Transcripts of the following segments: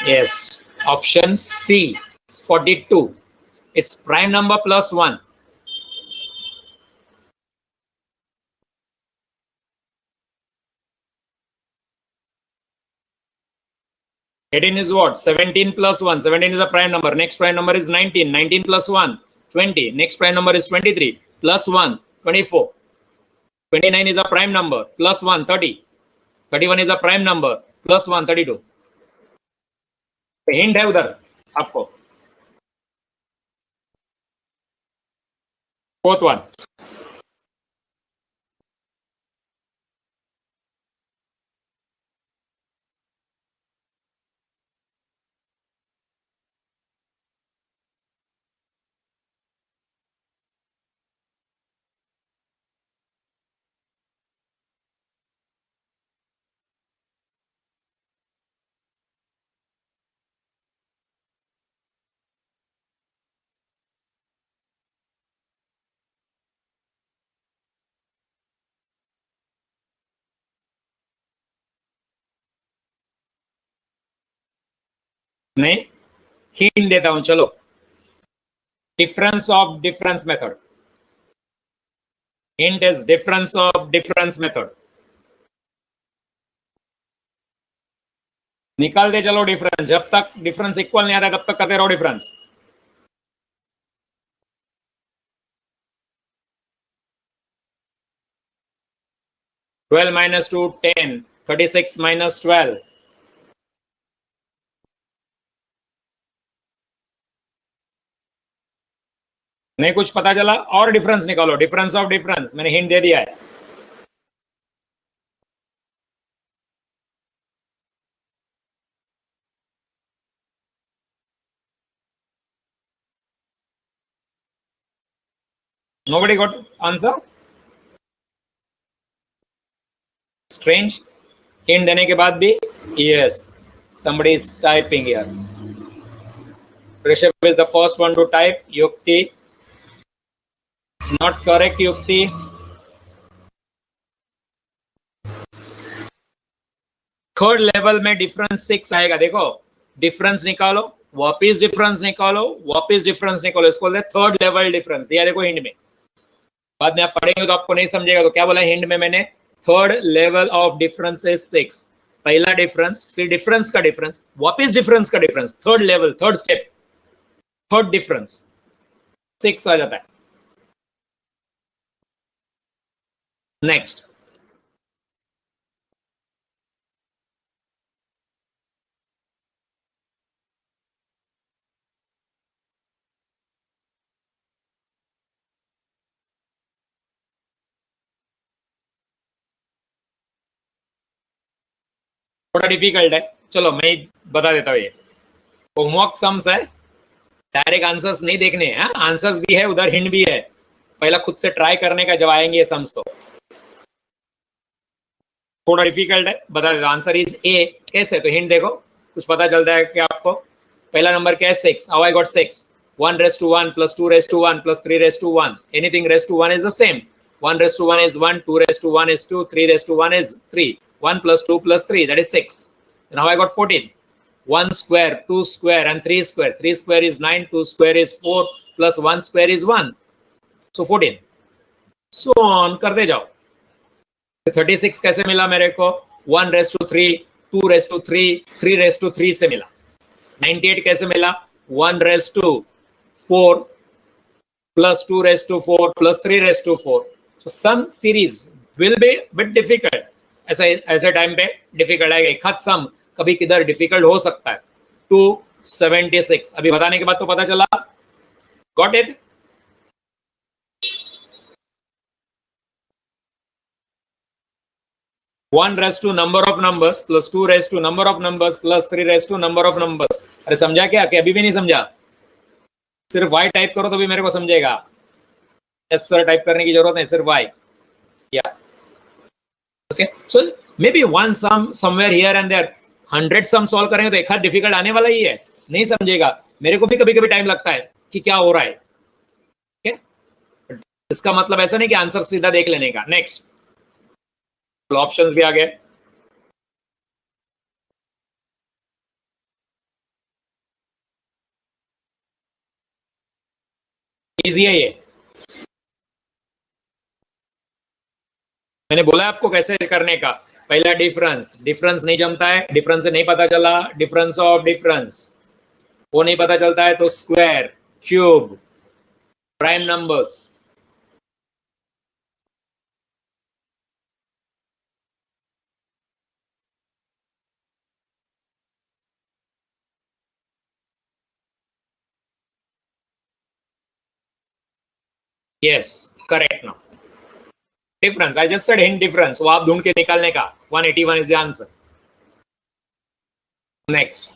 Yes, option C, 42. It's prime number plus 1. Eighteen is what? 17 plus 1. 17 is a prime number. Next prime number is 19. 19 plus 1, 20. Next prime number is 23. Plus 1, 24. 29 is a prime number. Plus 1, 30. 31 is a prime number. Plus 1, 32. Hint है उधर आपको. Fourth one. नहीं, hint देता हूं. चलो, difference of difference method. Hint is difference of difference method. निकालते चलो difference. जब तक डिफरेंस इक्वल नहीं आता तब तक करते रहो डिफरेंस. Twelve minus 2, 10. 36 माइनस 12. नहीं कुछ पता चला? और डिफरेंस निकालो. Difference of difference. मैंने हिंट दे दिया है. Nobody got answer? Strange. Hint देने के बाद भी yes. Somebody is typing here. Rishabh is the first one to type. Yukti. Not correct, Yukti. Third level में डिफरेंस 6 आएगा. देखो, डिफरेंस निकालो, वापिस डिफरेंस निकालो, वापिस डिफरेंस निकालो. इसको बोलते हैं थर्ड लेवल डिफरेंस. दिया देखो हिंट में. बाद में आप पढ़ेंगे तो आपको नहीं समझेगा. तो क्या बोला हिंट में मैंने? Third level of difference is 6. पहला डिफरेंस, फिर डिफरेंस का डिफरेंस, वापिस डिफरेंस का difference. Third level, third step, third difference 6 आ जाता है. नेक्स्ट. थोड़ा डिफिकल्ट है. चलो मैं बता देता हूँ. ये होमवर्क सम्स है, डायरेक्ट आंसर्स नहीं देखने हैं. आंसर्स भी है उधर, हिंट भी है. पहला खुद से ट्राई करने का जब आएंगे ये सम्स. तो थोड़ा डिफिकल्ट है, बता देता. Answer is a. कैसे? तो हिंट देखो, कुछ पता चलता है कि आपको. पहला नंबर क्या है? 6. How I got 6? 1 raised to 1 plus 2 raised to 1 plus 3 raised to 1. Anything raised to 1 is the same. 1 raised to 1 is 1, 2 raised to 1 is 2, 3 raised to 1 is 3. 1 plus 2 plus 3, that is 6. And now I got 14. 1 square, 2 square and 3 square. 3 square is 9, 2 square is 4 plus 1 square is 1. So 14. So on करते जाओ. 36 कैसे मिला मेरे को? 1 raised to 3, 2 raised to 3, 3 raised to 3 से मिला. 98 कैसे मिला? 1 raised to 4 plus 2 raised to 4 plus 3 raised to 4. So some series will be bit difficult. ऐसे टाइम पे डिफिकल्ट आएगा. एक हाथ सम कभी किधर डिफिकल्ट हो सकता है. 276 अभी बताने के बाद तो पता चला. Got it? One raise to number of numbers plus 2 raise to number of numbers plus 3 raise to number of numbers. अरे समझा क्या? कि अभी भी नहीं समझा? सिर्फ y टाइप करो तो भी मेरे को समझेगा. एस सर टाइप करने की जरूरत नहीं, सिर्फ y. या okay. So maybe one sum somewhere here and there. 100 sum solve करेंगे तो एक हाथ डिफिकल्ट आने वाला ही है. नहीं समझेगा. मेरे को भी कभी कभी टाइम लगता है कि क्या हो रहा है. okay? इसका मतलब ऐसा नहीं कि आंसर सीधा देख लेने का. नेक्स्ट. ऑप्शंस भी आ गए. इजी है ये, मैंने बोला आपको कैसे करने का। पहला डिफरेंस, डिफरेंस नहीं जमता है, डिफरेंस से नहीं पता चला, डिफरेंस ऑफ डिफरेंस वो नहीं पता चलता है तो square, cube, prime numbers. Yes, correct now. Difference, I just said hint difference, वो आप ढूंढ के निकालने का। 181 is the answer. Next,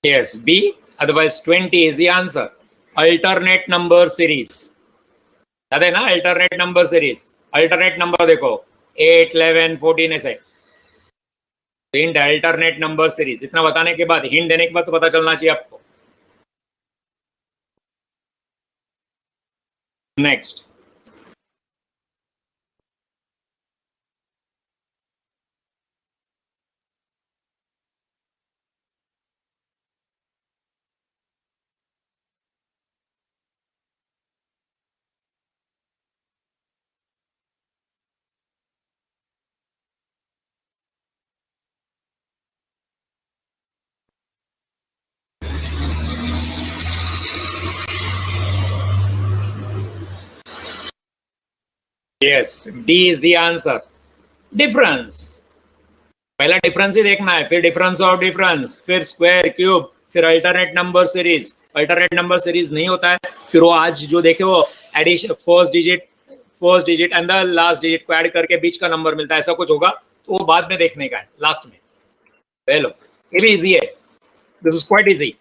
yes, B, otherwise 20 is the answer. Alternate number series, याद है ना? Alternate number series, alternate number देखो 8, 11, 14 ऐसे। हिंट अल्टरनेट नंबर सीरीज, इतना बताने के बाद, हिंट देने के बाद तो पता चलना चाहिए आपको। Next, yes, D is the answer. Difference, पहला डिफरेंस ही देखना है, फिर डिफरेंस ऑफ डिफरेंस, फिर स्क्वायर, क्यूब, फिर alternate number series. Alternate number series नहीं होता है, फिर वो आज जो देखे वो addition, first digit and the last digit को ऐड करके बीच का नंबर मिलता है, ऐसा कुछ होगा तो वो बाद में देखने का है, लास्ट में। हेलो, ये भी इजी है, दिस इज क्वाइट इजी।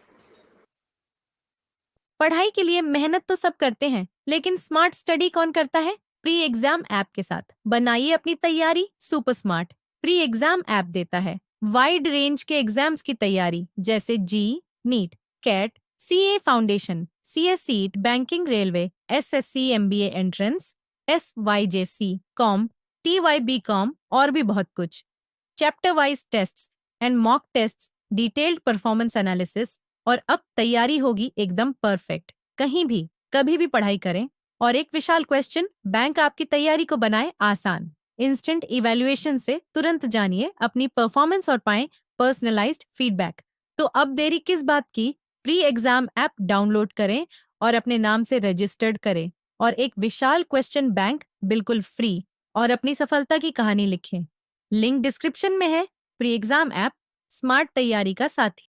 पढ़ाई के लिए मेहनत तो सब करते हैं, लेकिन स्मार्ट स्टडी कौन करता है? प्री एग्जाम ऐप के साथ बनाइए अपनी तैयारी super smart. Pre exam app देता है वाइड रेंज के एग्जाम्स की तैयारी, जैसे JEE, NEET, CAT, CA foundation, CSEET, banking, railway, SSC, MBA entrance, SYJC, com, TYBCom और भी बहुत कुछ। Chapter wise tests and mock tests, detailed performance analysis, और अब तैयारी होगी एकदम परफेक्ट। कहीं भी कभी भी पढ़ाई करें, और एक विशाल क्वेश्चन बैंक आपकी तैयारी को बनाए आसान। इंस्टेंट इवैल्यूएशन से तुरंत जानिए अपनी परफॉर्मेंस और पाएं पर्सनलाइज्ड फीडबैक। तो अब देरी किस बात की? प्री एग्जाम ऐप डाउनलोड करें और अपने नाम से रजिस्टर्ड करें, और एक विशाल क्वेश्चन बैंक बिल्कुल फ्री, और अपनी सफलता की कहानी लिखें। लिंक डिस्क्रिप्शन में है। प्री एग्जाम ऐप, स्मार्ट तैयारी का साथी।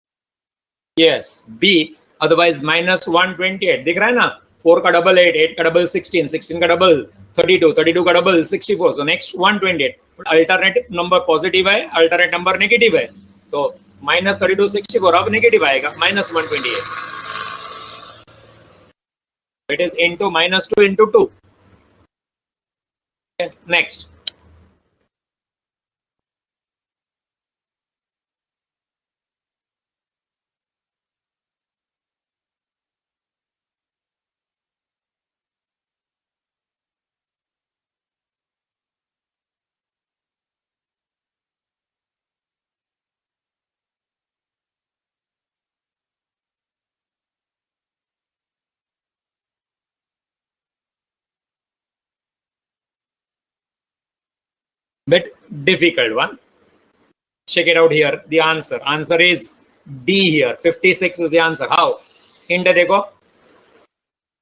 यस, बी, अदरवाइज -128 दिख रहा है ना? 4 का डबल 8, 8 का डबल 16, 16 का डबल 32, 32 का double 64, so next 128। Alternate number positive है, अल्टरनेट नंबर नेगेटिव है, तो -32, 64 अब नेगेटिव आएगा, -128। It is into -2 into 2। Next, bit difficult one. Check it out here. The answer is D here. 56 is the answer. How? Hint देखो,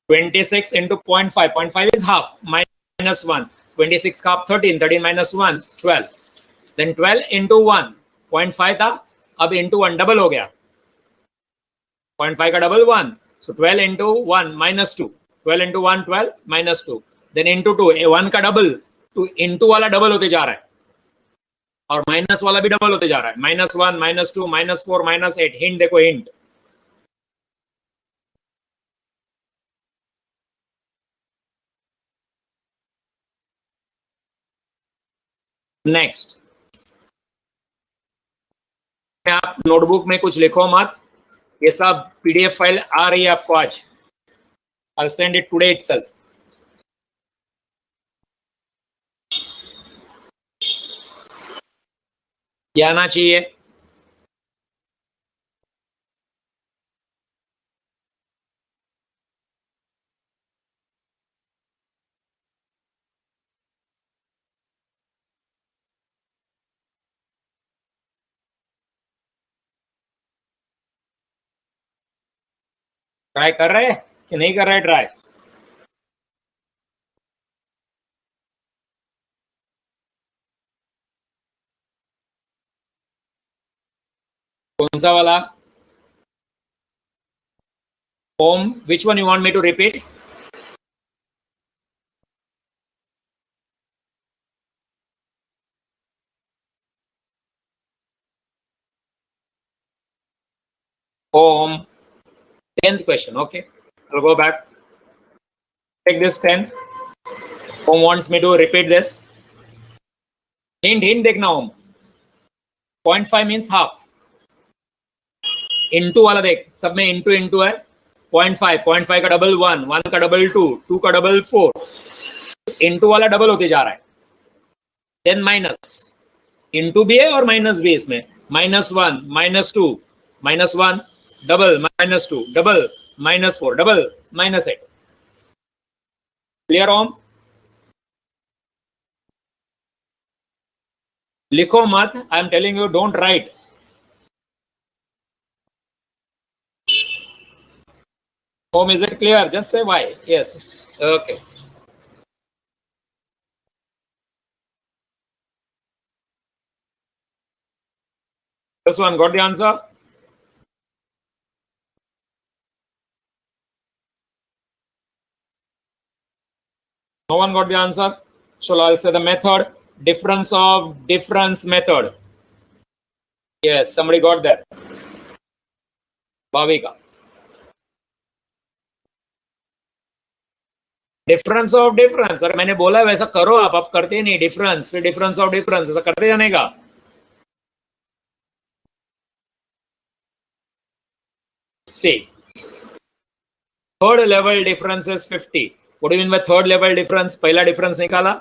26 into 0.5, 0.5 is half, -1, 26 का आप 13, 13 minus 1, 12, then 12 into 1, 0.5 था, अब into 1 double हो गया, 0.5 का double 1, so 12 into 1 minus 2, 12 into 1 12 minus 2, then into 2, 1 का double तो इनटू वाला डबल होते जा रहा है और माइनस वाला भी डबल होते जा रहा है, -1 -2 -4 -8। हिंट देखो, हिंट नेक्स्ट। आप नोटबुक में कुछ लिखो मत, ये सब पीडीएफ फाइल आ रही है आपको आज। I'll send it today itself. क्या आना चाहिए? ट्राई कर रहे हैं कि नहीं कर रहे ट्राई? कौन सा वाला? ओम, which one you want me to repeat? Om, 10th question. Okay, I'll go back. Take this 10th. Om wants me to repeat this. Hint देखना ओम। 0.5 means half. इंटू वाला देख, सब में इंटू इंटू है। 0.5 का डबल 1, 1 का डबल 2, 2 का double 4। Into वाला डबल होते जा रहा है। देन माइनस, इंटू भी है और माइनस भी इसमें। -1 -2 -1 डबल -2 डबल -4 डबल -8। क्लियर ओम? लिखो मत, I am telling you, don't write. Om, is it clear? Just say why. Yes. Okay. This one got the answer? No one got the answer? So I'll say the method, difference of difference method. Yes, somebody got that. Bhavika. Difference of difference, अरे मैंने बोला वैसा करो आप करते नहीं। Difference फिर difference of difference, ऐसा करते जाने का। See, third level difference is 50। What do you mean by third level difference? पहला डिफरेंस निकाला,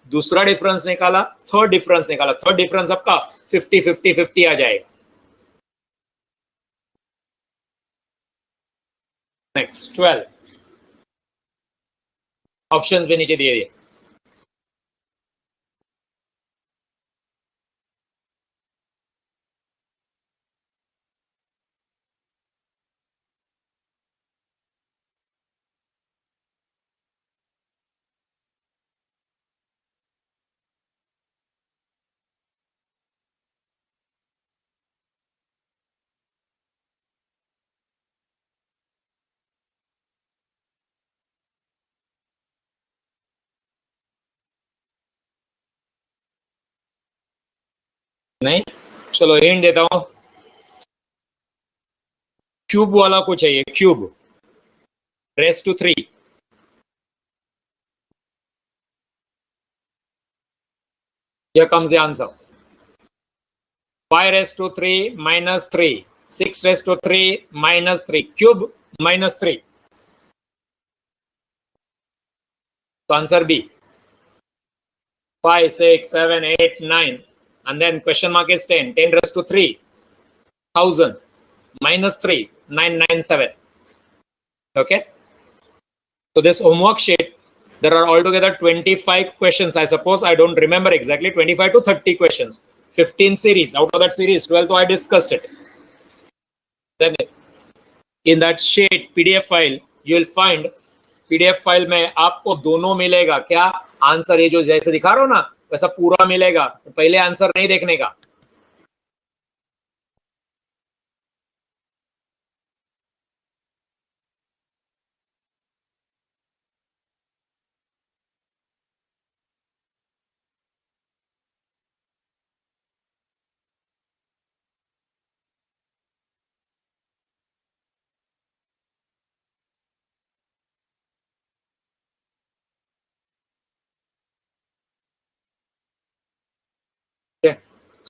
दूसरा डिफरेंस निकाला, थर्ड डिफरेंस निकाला। थर्ड डिफरेंस आपका 50 50 50 आ जाएगा। नेक्स्ट 12, ऑप्शंस भी नीचे दिए दिए। नहीं, चलो हिंट देता हूं। क्यूब वाला कुछ है ये, cube raise to 3। Here comes the answer. 5 raised to 3 minus 3, 6 raised to 3 minus 3, cube minus 3. So answer B. 5, 6, 7, 8, 9. And then question mark is 10. 10 raised to 3, 1000 minus 3, 997. Okay. So this homework sheet, there are altogether 25 questions. I suppose, I don't remember exactly, 25 to 30 questions. 15 series. Out of that series, 12 I discussed it. Then in that sheet PDF file, you will find PDF file में आपको दोनों मिलेगा। क्या? Answer ये जो जैसे दिखा रहा हूं ना वैसा पूरा मिलेगा। तो पहले आंसर नहीं देखने का।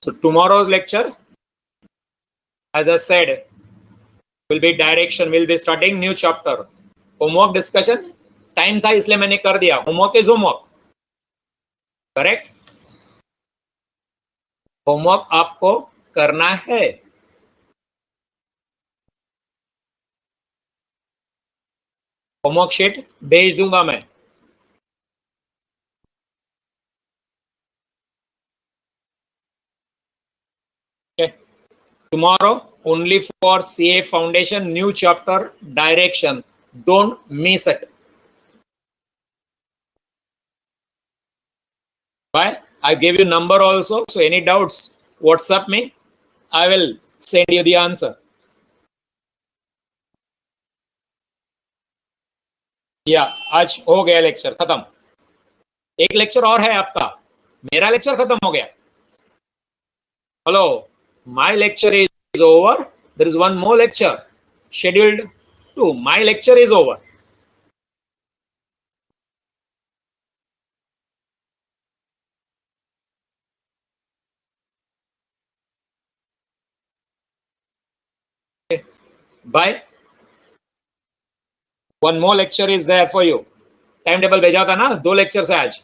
So tomorrow's lecture, as I said, will be direction. We'll be starting new chapter. Homework discussion. Time था इसलिए मैंने कर दिया. Homework is homework. Correct? Homework आपको करना है. होमवर्क शीट भेज दूंगा मैं. Okay. Tomorrow only for CA Foundation, new chapter, direction. Don't miss it. Bye. I gave you number also. So any doubts, WhatsApp me. I will send you the answer. या आज हो गया lecture खत्म. एक lecture और है आपका. मेरा लेक्चर खत्म हो गया. Hello, my lecture is over. There is one more lecture scheduled to. My lecture is over. Okay. Bye. One more lecture is there for you. Time table भेजा था ना, 2 लेक्चर है आज.